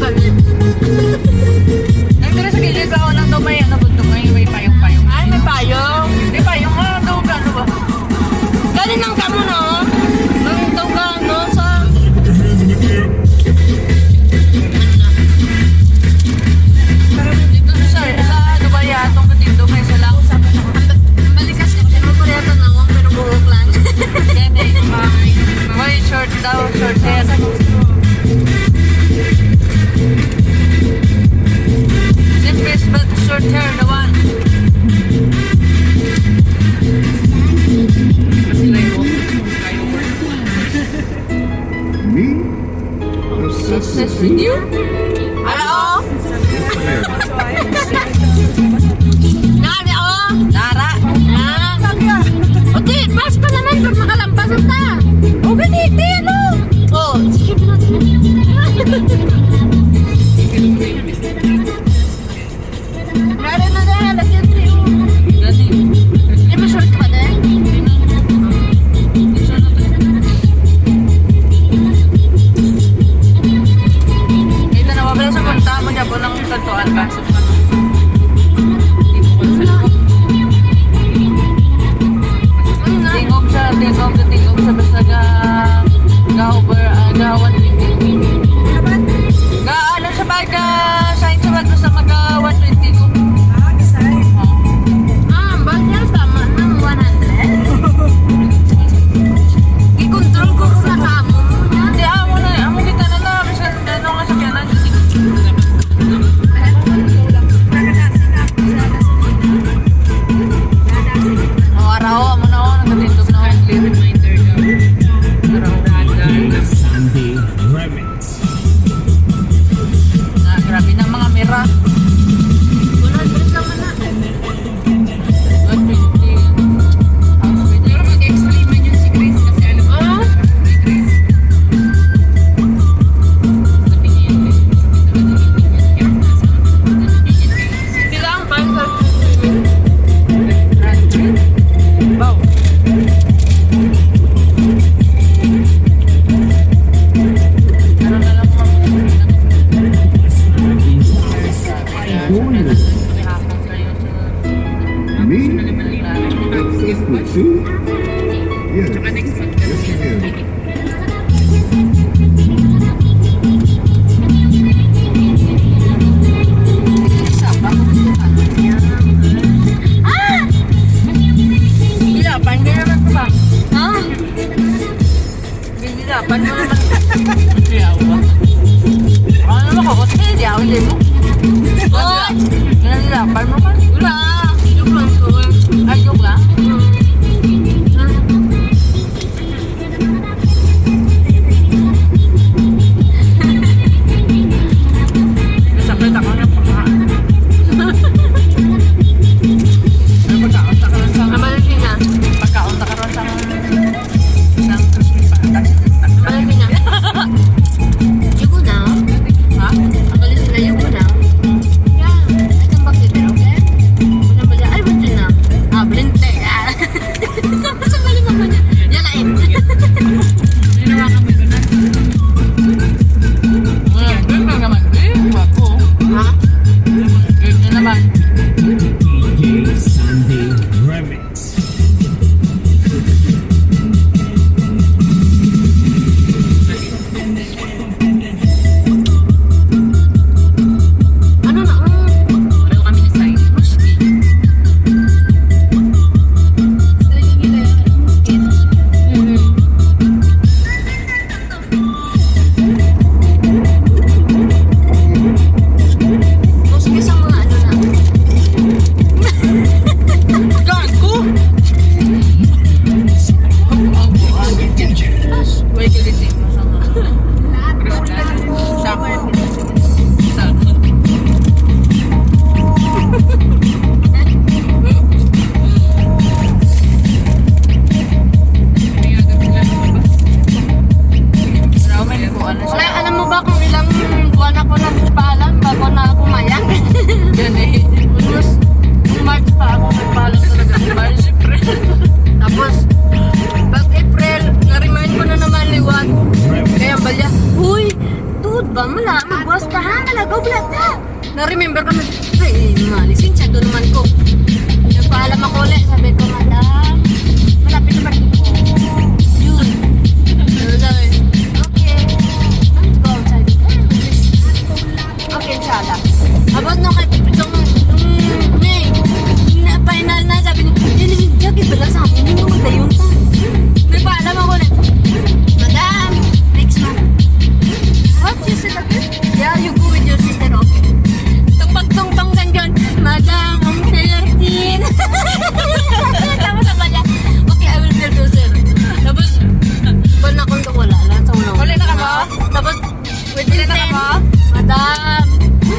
galit. Nagtira sa gilid ba ako lang daw may ano bundok ngayon, may payong-payong. Ay, may payong. May payong nga daw ba, ano ba? Galing lang ka mo, no? Galing daw ka, no? Sa... Dito sa ano ba yatong katindo may isa lang. Balik kasi, hindi mo pareha tanawang, pero buhok lang. Gani, may short daw, short hair. Simple but short hair, the one. Me? Obsessed with you? Ala, oh! Nari, oh! Tara. Ah! O, di, pas pa naman pag makalampasan ta. O, ganiti, ano? O, sige, Nari na na, lagyan niyo. Gani. Hindi mo short pa din? Ito na, wala sa punta mo niya po ng kantuan ba? Tingog siya basta ga-over 120. Ano siya ba sign siya ba basta mag 120 ko. Ah, bagay tama ng 100. I-control ko sa kamo mo niya. Hindi, amo kita na lang. Kasi ano nga siya kaya araw, amo na ako, nagkatintog na ako. Sunday Remix. Grabe ng mga mira. 100 naman na. 120. Ang sweet. Pero mag-explain man yun si Chris kasi alam mo. Ah? Bilang pa sa Wow. Meron na lang Me? Obsessed with you? Yes. Yes, you is. Gilapan ka naman ko ba? Ha? Gilapan mo naman. Siyaw ba? Ano naman ko? Kasi hindi ako din mo. Oy! Gilapan mo ka? Wala! Joke lang ko eh. Ay, joke lang. Nasakit ako ng pagkakaan. Ano pagkaunta ka lang sa Amalaki na. pagkaunta ka lang sa isang crispy patas. Amalaki na. Yuko na. Ha? Ang galing sila yuko na. Yeah. Ay, kang bakit okay? Una ba ay, wala na. Ah, blinte. Ah. Sa galing naman niya. Yalain. Hinawakan mo yun na. Good lang naman. Wako. Ha? Good na naman. DJ Sunday Remix. Ano na? Pareho kami ni Sai. Muski. Muski sa mga ano na. Gago! Uy, kilitin mo sa mga kristal. Sako. Sako. ba mala, magbuwas ka ha, malagaw blata. Na-remember ko na, ay, lisensya doon naman ko. Nagpaalam ako ulit, sabi ko, madam, malapit na barko ko. Yun. So, sabi, okay, let's go outside. Okay, inshallah. Abot nung May, na final na, sabi niya, lisensya, gibala sa akin, hindi mo magdayon pa. Nagpaalam ako ulit, madam, next month. What you said again? Yeah, you go with your sister, okay. Tumpag-tungtong kan yun, madam, I'm 13. Tapos sa niya, okay, I will tell you, sir. Tapos, wala akong wala lang sa unang. Huli na ka ba? Tapos, within Huli na ka 10, ba? madam,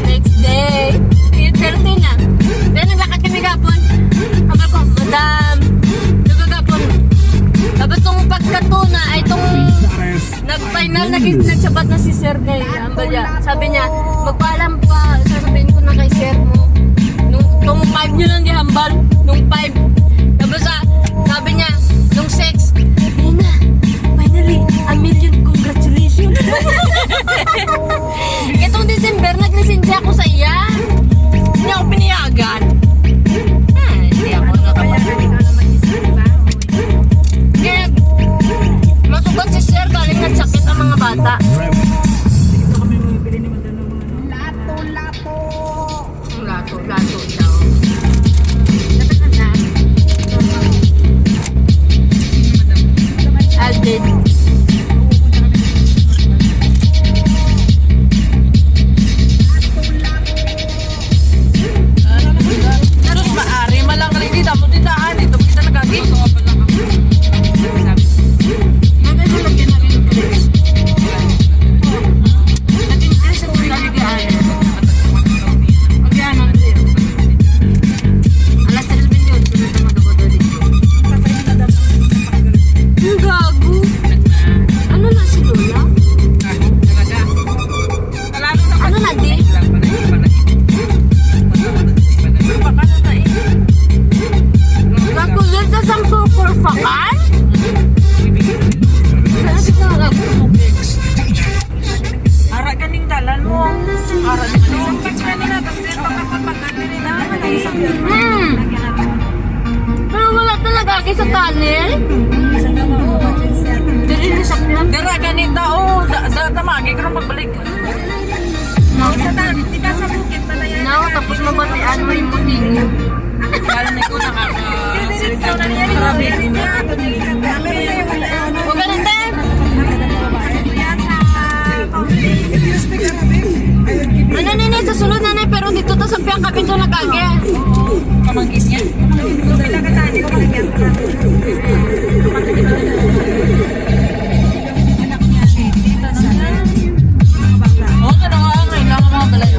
next day, 13 na. Then, naglakad kami gapon. Sabi ko, madam, nagagapon. Tapos, itong pagkatuna, ay itong nag-final, nagsabat na si sir kay Ambalya. Sabi niya, magpaalam pa, sasabihin ko na kay sir mo. Nung 5 nyo lang gihambal, nung 5. Tapos sabi niya, nung 6, Nina, finally, a million congratulations. Itong December, naglisensya ako sa iya. Hindi ako piniyagan. Hindi ako nakapagod. Kaya, masugat si sir, galing nagsakit ang mga bata. Lato daw. Dapat na. Alden. Terus maari malang kali di damo tindahan itu kita nagagi. Nabi mo lagyan na rin Chris. Naging Chris at nagaligaan. Magyan ang sa'yo. Alas 3:28, sunod na magabodo dito. Ang gago. Ano na si Lola? Ano na di? Gago lang sa sampo kurfakan? Sabi ko nga gago. Ara ganing dalan mo. Ara ganing kanina tapos Pero wala talaga kayo sa tunnel? Dili na sa plan. Dara ganing tao, da tamagi ka pagbalik. Now, tapos mabatian mo yung mutingo. Dalan ko nakaka. Grabe. Huwag ganun din. Ano nini, sa sulod na pero dito to sa piyang kapito na kage. Kamangkis niya. Oh, ano nga ang kailangan mga balay.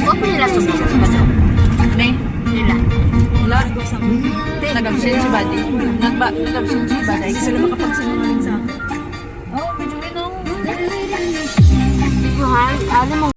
Huwag mo nila subukan sa baso. Nila. Nag-absent si Buddy. Nag-absent si Buddy. Kasi sila makapagsinungaling sa akin. Mahal, alam mo,